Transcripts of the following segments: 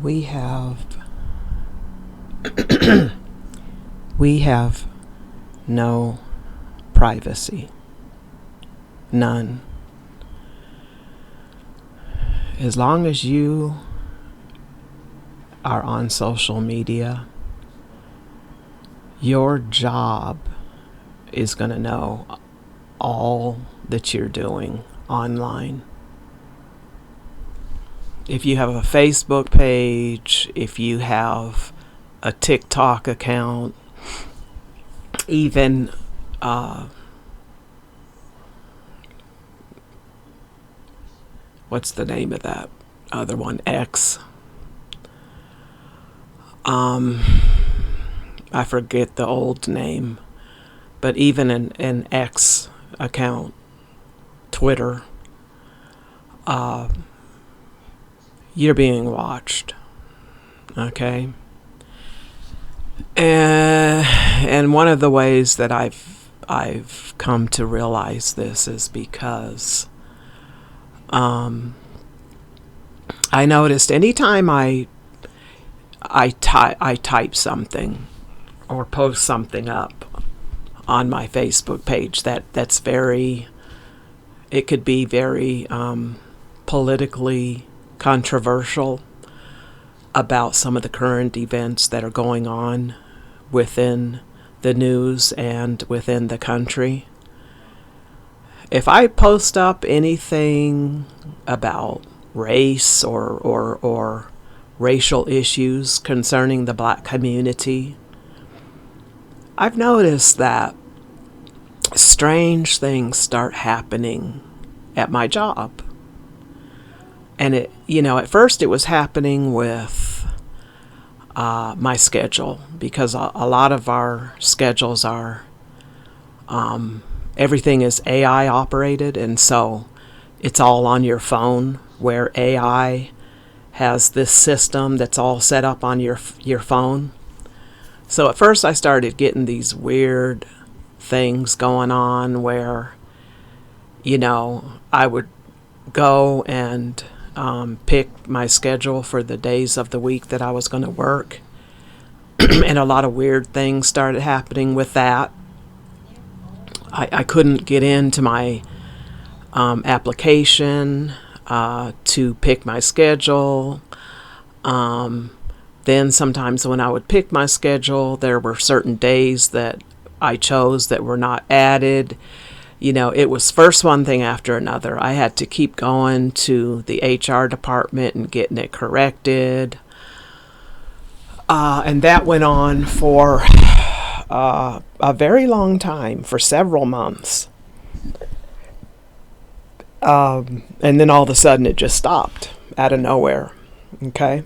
we have we have no privacy. None. As long as you are on social media, your job is going to know all that you're doing online. If you have a Facebook page, if you have a TikTok account, even what's the name of that other one? X. I forget the old name, but even an X account, Twitter, you're being watched. Okay. And one of the ways that I've come to realize this is because I noticed anytime I type something or post something up on my Facebook page that's very, it could be very politically controversial about some of the current events that are going on within the news and within the country. If I post up anything about race or racial issues concerning the black community, I've noticed that strange things start happening at my job. And at first it was happening with my schedule, because a lot of our schedules are, everything is AI operated, and so it's all on your phone, where AI has this system that's all set up on your phone. So at first I started getting these weird things going on where, I would go and pick my schedule for the days of the week that I was going to work. And a lot of weird things started happening with that. I couldn't get into my application to pick my schedule. Then sometimes when I would pick my schedule, there were certain days that I chose that were not added. It was first one thing after another. I had to keep going to the HR department and getting it corrected. And that went on for a very long time, for several months. And then all of a sudden it just stopped out of nowhere. Okay.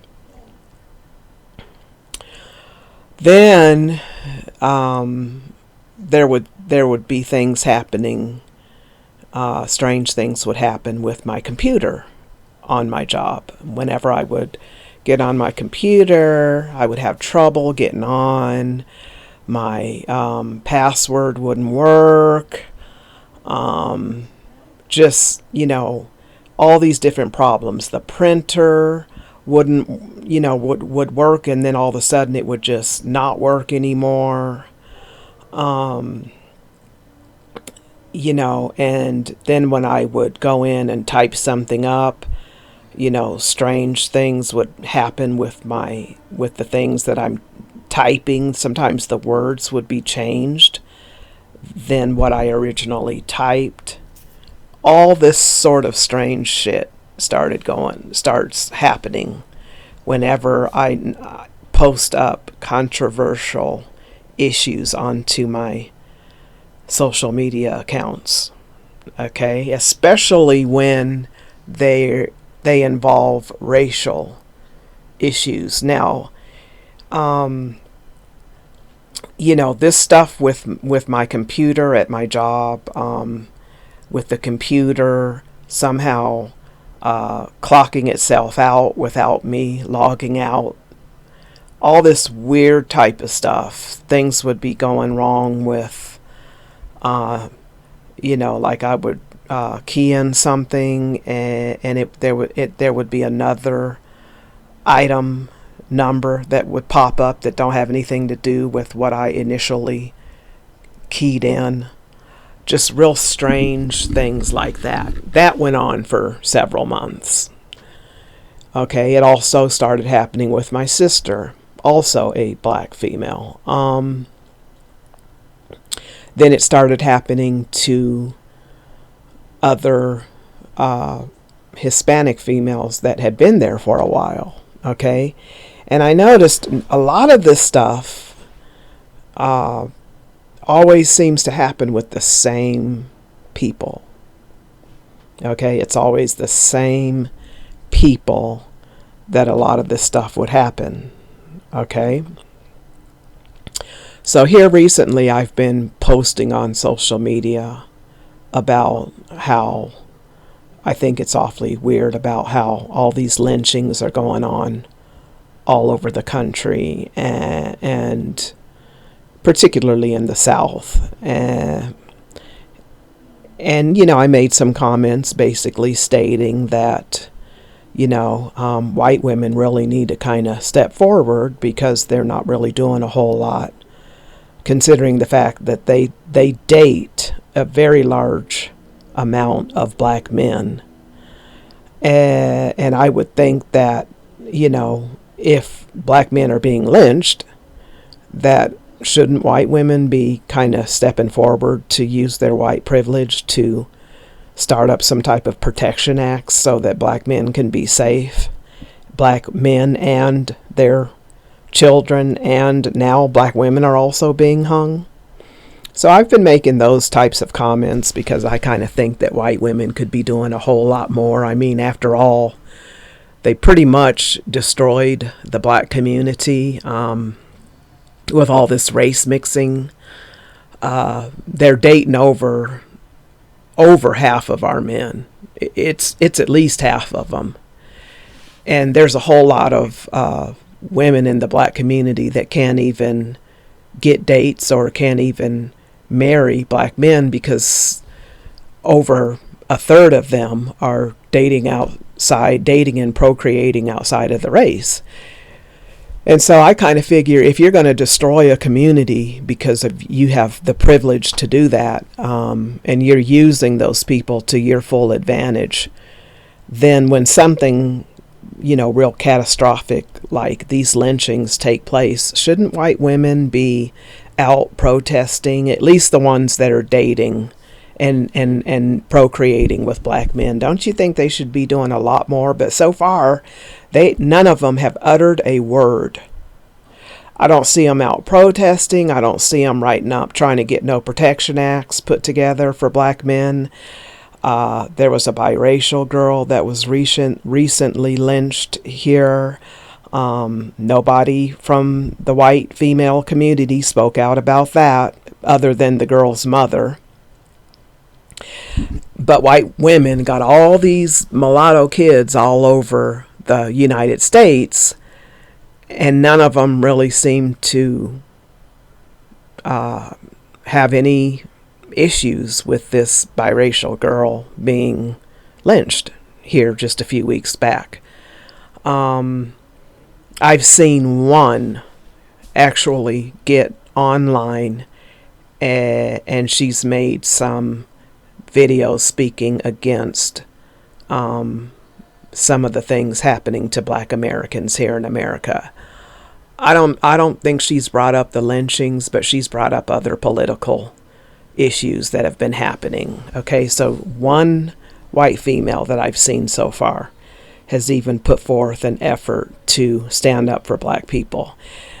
Then there would be things happening. Strange things would happen with my computer on my job. Whenever I would get on my computer, I would have trouble getting on. My password wouldn't work. Just, all these different problems. The printer wouldn't, would work, and then all of a sudden it would just not work anymore. And then when I would go in and type something up, strange things would happen with the things that I'm typing. Sometimes the words would be changed than what I originally typed. All this sort of strange shit starts happening whenever I post up controversial issues onto my social media accounts. Okay, especially when they involve racial issues. Now, this stuff with my computer at my job, with the computer somehow clocking itself out without me logging out. All this weird type of stuff. Things would be going wrong with, like I would key in something, and there would be another item number that would pop up that don't have anything to do with what I initially keyed in. Just real strange things like that. That went on for several months. Okay, it also started happening with my sister, also a black female. Then it started happening to other Hispanic females that had been there for a while. Okay, and I noticed a lot of this stuff always seems to happen with the same people. Okay, it's always the same people that a lot of this stuff would happen. Okay, so here recently I've been posting on social media about how I think it's awfully weird about how all these lynchings are going on all over the country, and particularly in the South. And you know, I made some comments basically stating that, you know, white women really need to kind of step forward because they're not really doing a whole lot, considering the fact that they date a very large amount of black men. And I would think that, you know, if black men are being lynched, that shouldn't white women be kind of stepping forward to use their white privilege to start up some type of protection acts so that black men can be safe? Black men and their children, and now black women are also being hung. So I've been making those types of comments because I kind of think that white women could be doing a whole lot more. I mean, after all, they pretty much destroyed the black community with all this race mixing. They're dating over half of our men. It's at least half of them. And there's a whole lot of women in the black community that can't even get dates or can't even marry black men because over a third of them are dating and procreating outside of the race. And so I kind of figure if you're going to destroy a community because of you have the privilege to do that, and you're using those people to your full advantage, then when something, you know, real catastrophic like these lynchings take place, shouldn't white women be out protesting, at least the ones that are dating and procreating with black men? Don't you think they should be doing a lot more? But so far, none of them have uttered a word. I don't see them out protesting. I don't see them writing up trying to get no protection acts put together for black men. There was a biracial girl that was recently lynched here. Nobody from the white female community spoke out about that other than the girl's mother. But white women got all these mulatto kids all over the United States, and none of them really seem to have any issues with this biracial girl being lynched here just a few weeks back. I've seen one actually get online and she's made some videos speaking against some of the things happening to black Americans here in America. I don't think she's brought up the lynchings, but she's brought up other political issues that have been happening. Okay, so one white female that I've seen so far has even put forth an effort to stand up for black people.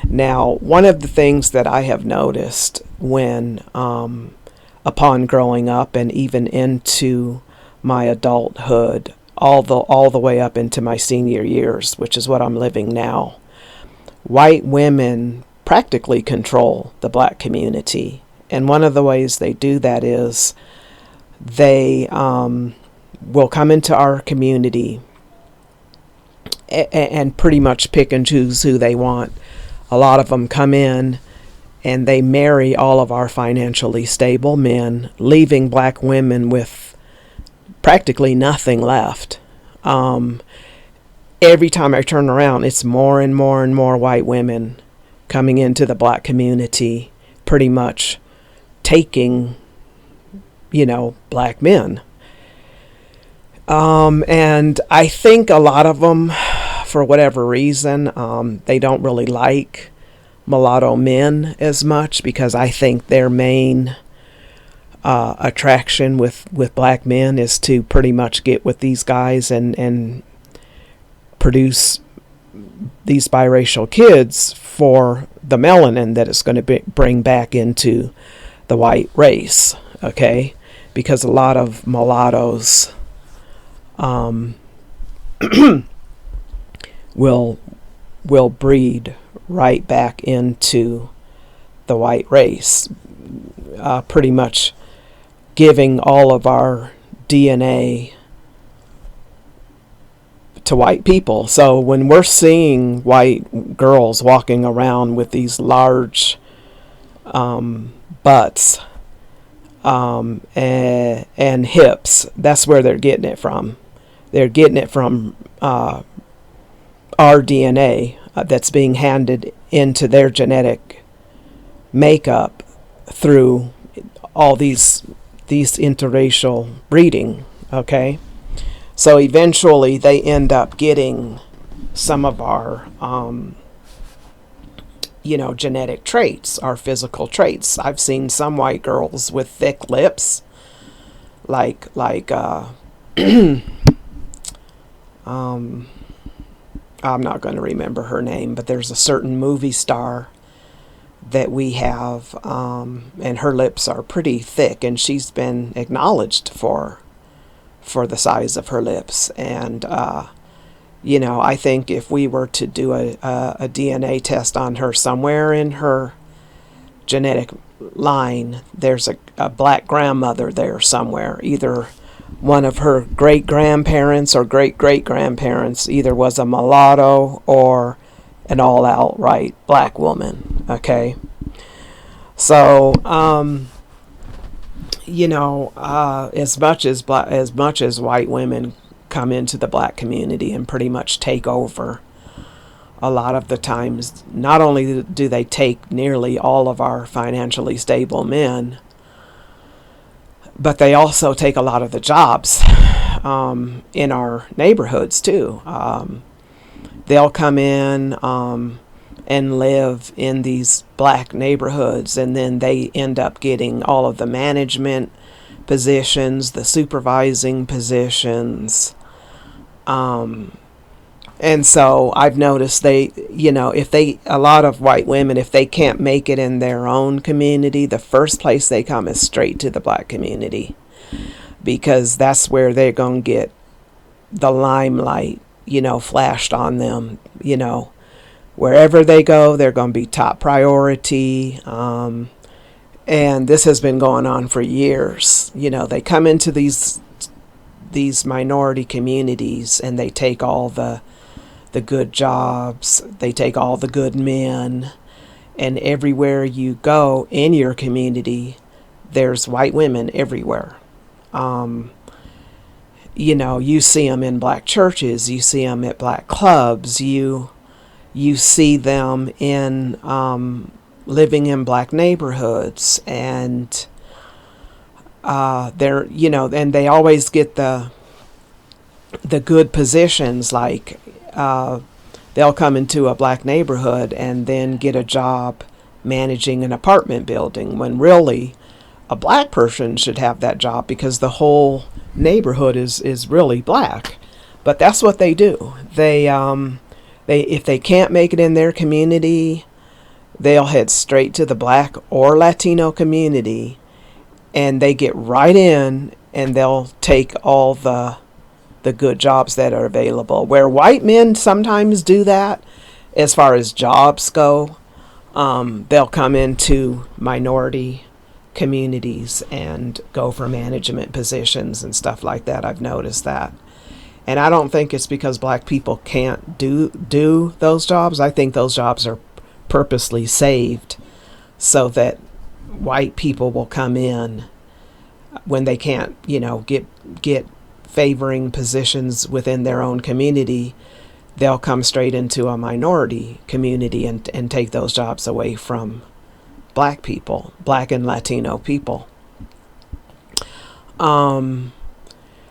Now, one of the things that I have noticed when upon growing up and even into my adulthood, all the way up into my senior years, which is what I'm living now, white women practically control the black community. And one of the ways they do that is they will come into our community and pretty much pick and choose who they want. A lot of them come in and they marry all of our financially stable men, leaving black women with practically nothing left. every time I turn around, it's more and more and more white women coming into the black community, pretty much taking, black men. And I think a lot of them, for whatever reason, they don't really like mulatto men as much, because I think their main attraction with black men is to pretty much get with these guys and produce these biracial kids for the melanin that it's going to bring back into the white race, okay? Because a lot of mulattoes will breed right back into the white race, pretty much giving all of our DNA to white people. So when we're seeing white girls walking around with these large butts and hips, that's where they're getting it from. They're getting it from our DNA that's being handed into their genetic makeup through all these interracial breeding, okay? So eventually they end up getting some of our, genetic traits, our physical traits. I've seen some white girls with thick lips, like I'm not going to remember her name, but there's a certain movie star that we have, and her lips are pretty thick, and she's been acknowledged for the size of her lips. And I think if we were to do a DNA test on her, somewhere in her genetic line there's a black grandmother there somewhere. Either one of her great-grandparents or great-great-grandparents either was a mulatto or an all-outright black woman, okay? So, as much as white women come into the black community and pretty much take over, a lot of the times, not only do they take nearly all of our financially stable men, but they also take a lot of the jobs in our neighborhoods too. They'll come in and live in these black neighborhoods, and then they end up getting all of the management positions, the supervising positions. And so I've noticed a lot of white women, if they can't make it in their own community, the first place they come is straight to the black community, because that's where they're going to get the limelight, flashed on them. Wherever they go, they're going to be top priority. And this has been going on for years. They come into these minority communities and they take all the good jobs, they take all the good men, and everywhere you go in your community, there's white women everywhere. You see them in black churches, you see them at black clubs, you see them in living in black neighborhoods, and and they always get the good positions. Like they'll come into a black neighborhood and then get a job managing an apartment building, when really a black person should have that job, because the whole neighborhood is really black. But that's what they do. They if they can't make it in their community, they'll head straight to the black or Latino community, and they get right in and they'll take all the good jobs that are available. Where white men sometimes do that, as far as jobs go, they'll come into minority communities and go for management positions and stuff like that. I've noticed that. And I don't think it's because black people can't do those jobs. I think those jobs are purposely saved so that white people will come in when they can't, get favoring positions within their own community. they'll come straight into a minority community and take those jobs away from black people, black and Latino people.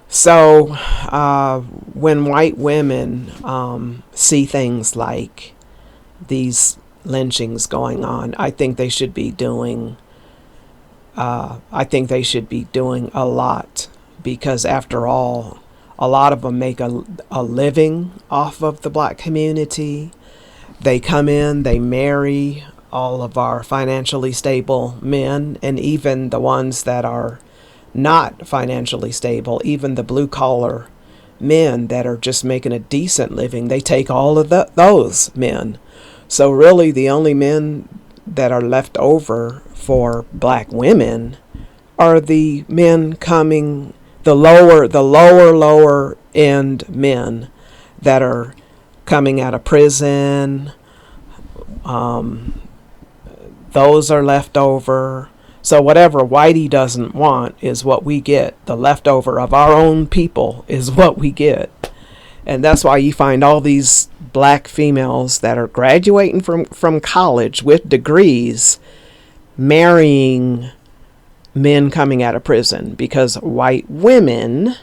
So when white women see things like these lynchings going on, I think they should be doing a lot, because after all, a lot of them make a living off of the black community. They come in, they marry all of our financially stable men, and even the ones that are not financially stable, even the blue collar men that are just making a decent living, they take all of those men. So really the only men that are left over for black women are the men coming, the lower end men that are coming out of prison. Those are left over. So whatever Whitey doesn't want is what we get. The leftover of our own people is what we get. And that's why you find all these black females that are graduating from college with degrees marrying men coming out of prison, because white women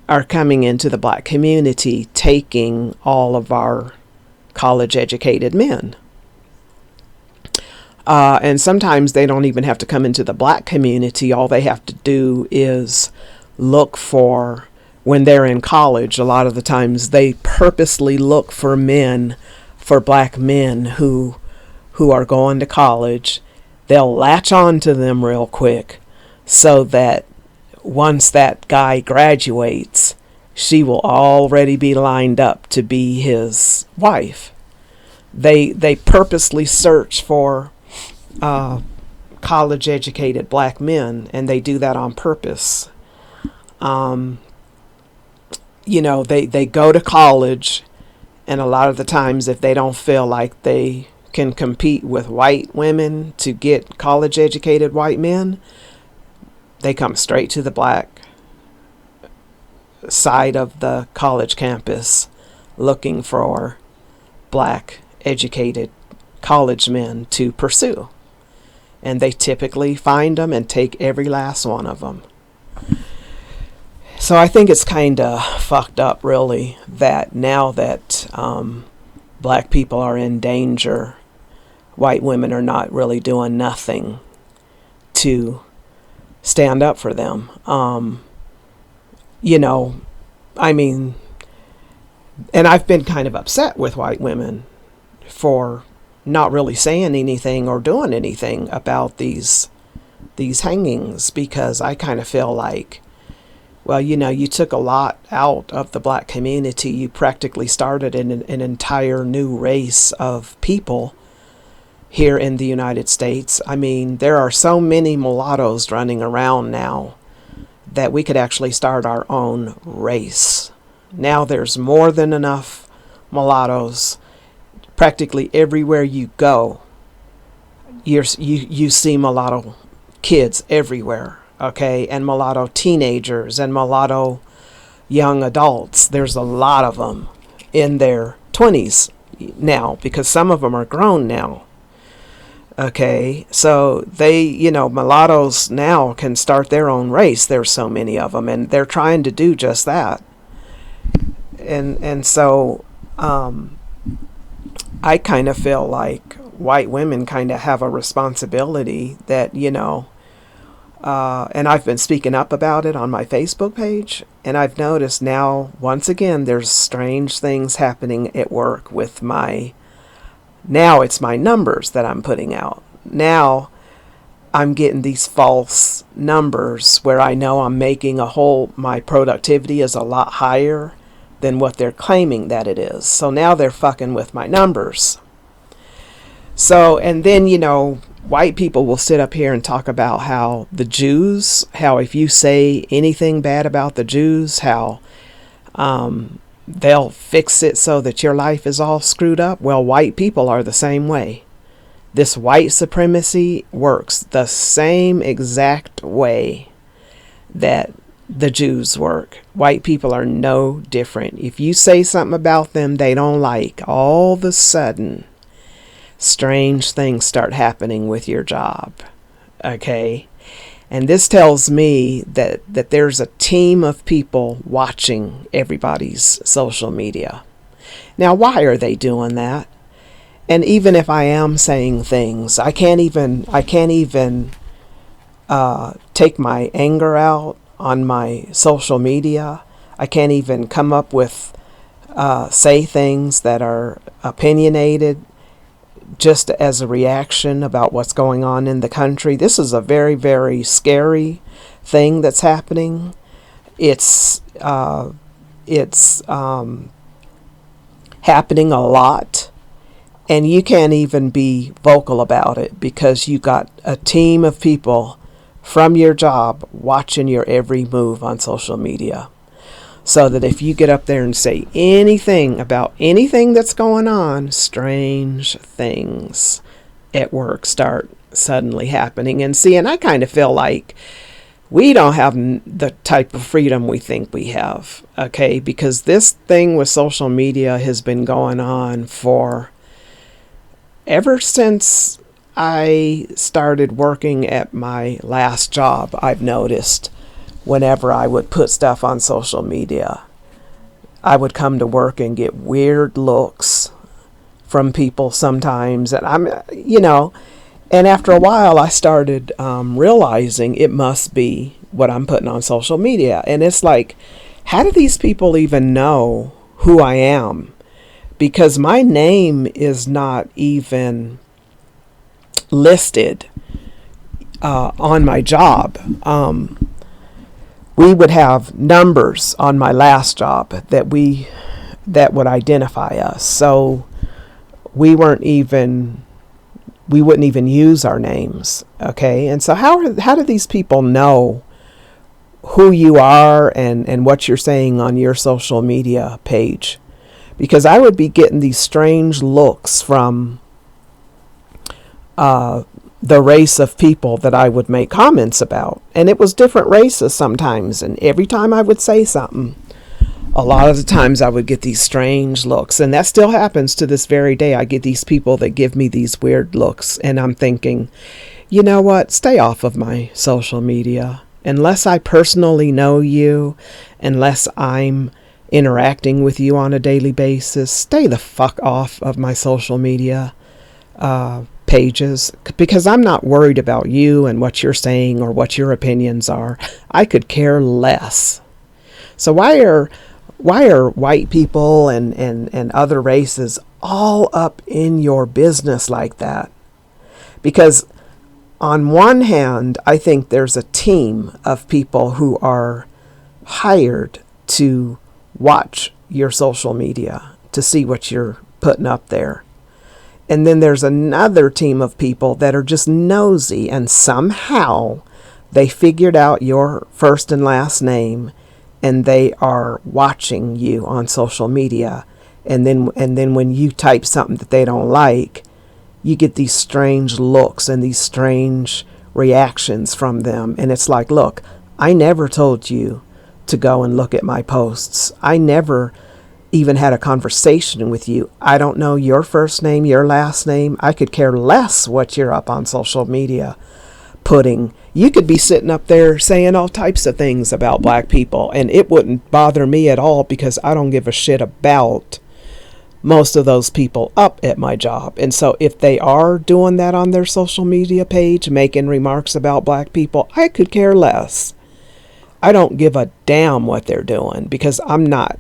are coming into the black community taking all of our college educated men. And sometimes they don't even have to come into the black community. All they have to do is look for, when they're in college, a lot of the times they purposely look for black men who are going to college. They'll latch on to them real quick so that once that guy graduates, she will already be lined up to be his wife. They purposely search for college educated black men, and they do that on purpose. They go to college, and a lot of the times if they don't feel like they can compete with white women to get college educated white men, they come straight to the black side of the college campus looking for black educated college men to pursue. And they typically find them and take every last one of them. So I think it's kind of fucked up, really, that now that black people are in danger, white women are not really doing nothing to stand up for them. And I've been kind of upset with white women for not really saying anything or doing anything about these hangings, because I kind of feel like, well, you took a lot out of the black community. You practically started an entire new race of people here in the United States. I mean, there are so many mulattoes running around now that we could actually start our own race. Now there's more than enough mulattoes. Practically everywhere you go, you see mulatto kids everywhere, okay? And mulatto teenagers and mulatto young adults. There's a lot of them in their 20s now, because some of them are grown now. Okay, so mulattoes now can start their own race. There's so many of them, and they're trying to do just that. And so I kind of feel like white women kind of have a responsibility that, and I've been speaking up about it on my Facebook page, and I've noticed now, once again, there's strange things happening at work with now it's my numbers that I'm putting out. Now I'm getting these false numbers where I know I'm making my productivity is a lot higher than what they're claiming that it is. So now they're fucking with my numbers. So, and then, white people will sit up here and talk about how the Jews, how if you say anything bad about the Jews, how they'll fix it so that your life is all screwed up. Well, white people are the same way. This white supremacy works the same exact way that the Jews work. White people are no different. If you say something about them they don't like, all of a sudden, strange things start happening with your job. Okay? And this tells me that there's a team of people watching everybody's social media. Now, why are they doing that? And even if I am saying things, I can't even take my anger out on my social media. I can't even come up with say things that are opinionated just as a reaction about what's going on in the country. This is a very, very scary thing that's happening. It's happening a lot, and you can't even be vocal about it because you got a team of people from your job watching your every move on social media. So that if you get up there and say anything about anything that's going on, strange things at work start suddenly happening. And I kind of feel like we don't have the type of freedom we think we have, okay? Because this thing with social media has been going on for ever since I started working at my last job. I've noticed whenever I would put stuff on social media, I would come to work and get weird looks from people sometimes. And and after a while I started realizing it must be what I'm putting on social media. And it's like, how do these people even know who I am? Because my name is not even listed on my job. We would have numbers on my last job that would identify us. So we wouldn't even use our names. Okay. And so how do these people know who you are and what you're saying on your social media page? Because I would be getting these strange looks from the race of people that I would make comments about. And it was different races sometimes. And every time I would say something, a lot of the times I would get these strange looks. And that still happens to this very day. I get these people that give me these weird looks. And I'm thinking, you know what? Stay off of my social media. Unless I personally know you, unless I'm interacting with you on a daily basis, stay the fuck off of my social media pages, because I'm not worried about you and what you're saying or what your opinions are. I could care less. So why are white people and other races all up in your business like that? Because on one hand, I think there's a team of people who are hired to watch your social media to see what you're putting up there. And then there's another team of people that are just nosy, and somehow they figured out your first and last name, and they are watching you on social media. And then when you type something that they don't like, you get these strange looks and these strange reactions from them. And it's like, look, I never told you to go and look at my posts. I never even had a conversation with you. I don't know your first name, your last name. I could care less what you're up on social media putting. You could be sitting up there saying all types of things about black people, and it wouldn't bother me at all because I don't give a shit about most of those people up at my job. And so if they are doing that on their social media page, making remarks about black people, I could care less. I don't give a damn what they're doing because I'm not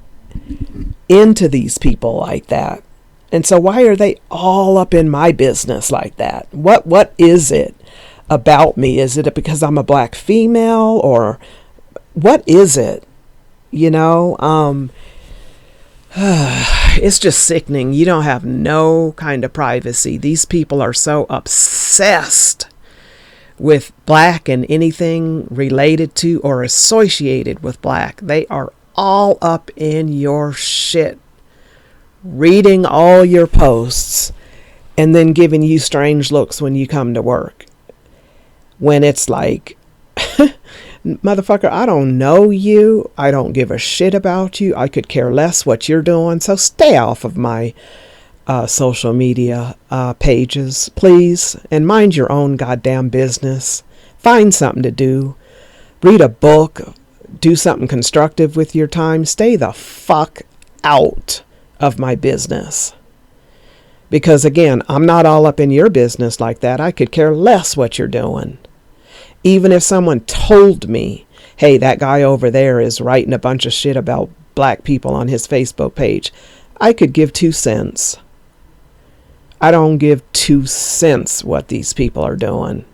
into these people like that. And so why are they all up in my business like that? What is it about me? Is it because I'm a black female, or what is it? It's just sickening. You don't have no kind of privacy. These people are so obsessed with black and anything related to or associated with black. They are all up in your shit, reading all your posts, and then giving you strange looks when you come to work. When it's like, Motherfucker, I don't know you. I don't give a shit about you. I could care less what you're doing. So stay off of my social media pages, please. And mind your own goddamn business. Find something to do. Read a book. Do something constructive with your time. Stay the fuck out of my business. Because again, I'm not all up in your business like that. I could care less what you're doing. Even if someone told me, hey, that guy over there is writing a bunch of shit about black people on his Facebook page, I could give 2 cents. I don't give 2 cents what these people are doing.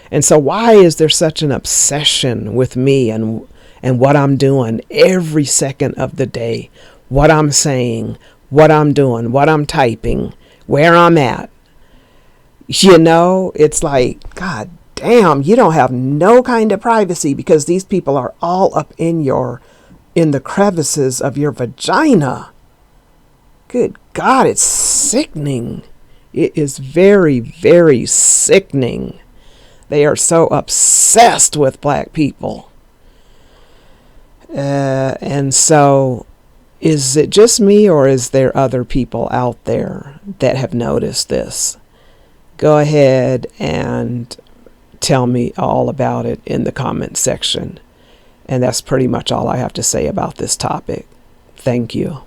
And so why is there such an obsession with me and what I'm doing every second of the day? What I'm saying, what I'm doing, what I'm typing, where I'm at. You know, it's like, God damn, you don't have no kind of privacy because these people are all up in the crevices of your vagina. Good God, it's sickening. It is very, very sickening. They are so obsessed with black people. And so, is it just me or is there other people out there that have noticed this? Go ahead and tell me all about it in the comment section. And that's pretty much all I have to say about this topic. Thank you.